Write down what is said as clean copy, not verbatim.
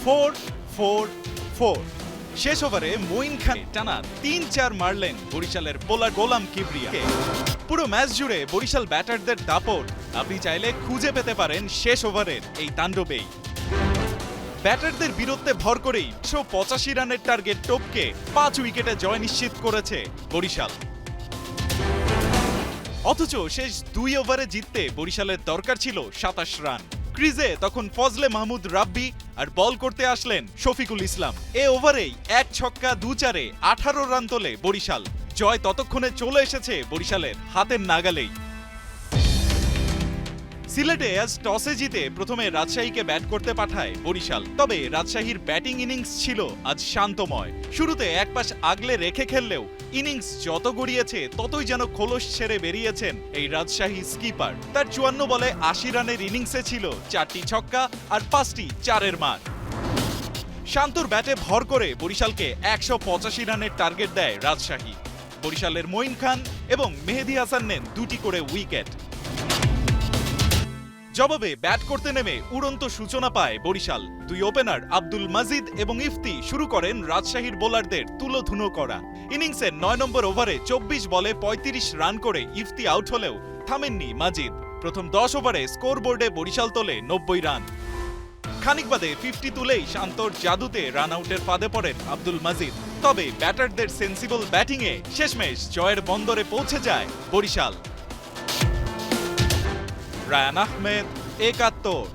4-4-4। শেষ ওভারে মঈন খান টানা 3-4 মারলেন বরিশালের বোলার গোলাম কিবরিয়া। পুরো ম্যাচ জুড়ে বরিশাল ব্যাটারদের দাপট আপনি চাইলে খুঁজে পেতে পারেন শেষ ওভারের এই তাণ্ডবেই। ব্যাটারদের বীরত্বে ভর করেই 185 রানের টার্গেট টপকে 5 উইকেটে জয় নিশ্চিত করেছে বরিশাল। অথচ শেষ 2 ওভারে জিততে বরিশালের দরকার ছিল 27 রান। ক্রিজে তখন ফজলে মাহমুদ রাব্বি আর বল করতে আসলেন শফিকুল ইসলাম। এ ওভারেই 1 ছক্কা 2 চারে 18 রান তোলে বরিশাল। জয় ততক্ষণে চলে এসেছে বরিশালের হাতের নাগালেই। সিলেটে আজ টসে জিতে প্রথমে রাজশাহীকে ব্যাট করতে পাঠায় বরিশাল। তবে রাজশাহীর ব্যাটিং ইনিংস ছিল আজ শান্তময়। শুরুতে এক পাশ আগলে রেখে খেললেও ইনিংস যত গড়িয়েছে ততই যেন খোলস ছেড়ে বেরিয়েছেন এই রাজশাহী স্কিপার। তার 54 বলে 80 রানের ইনিংসে ছিল 4টি ছক্কা আর 5টি চারের মার। শান্তর ব্যাটে ভর করে বরিশালকে 185 রানের টার্গেট দেয় রাজশাহী। বরিশালের মঈন খান এবং মেহেদী হাসান নেন 2টি করে উইকেট। জবাবে ব্যাট করতে নেমে উড়ন্ত সূচনা পায় বরিশাল। 2 ওপেনার আব্দুল মাজিদ এবং ইফতি শুরু করেন রাজশাহীর বোলারদের তুলোধুনো করা। ইনিংসের 9 নম্বর ওভারে 24 বলে 35 রান করে ইফতি আউট হলেও থামেননি মাজিদ। প্রথম 10 ওভারে স্কোরবোর্ডে বরিশাল তোলে 90 রান। খানিক বাদে 50 তুলেই শান্তর জাদুতে রান আউটের ফাঁদে পড়েন আব্দুল মাজিদ। তবে ব্যাটারদের সেন্সিবল ব্যাটিংয়ে শেষমেশ জয়ের বন্দরে পৌঁছে যায় বরিশাল। রায়ান আহমেদ, 71।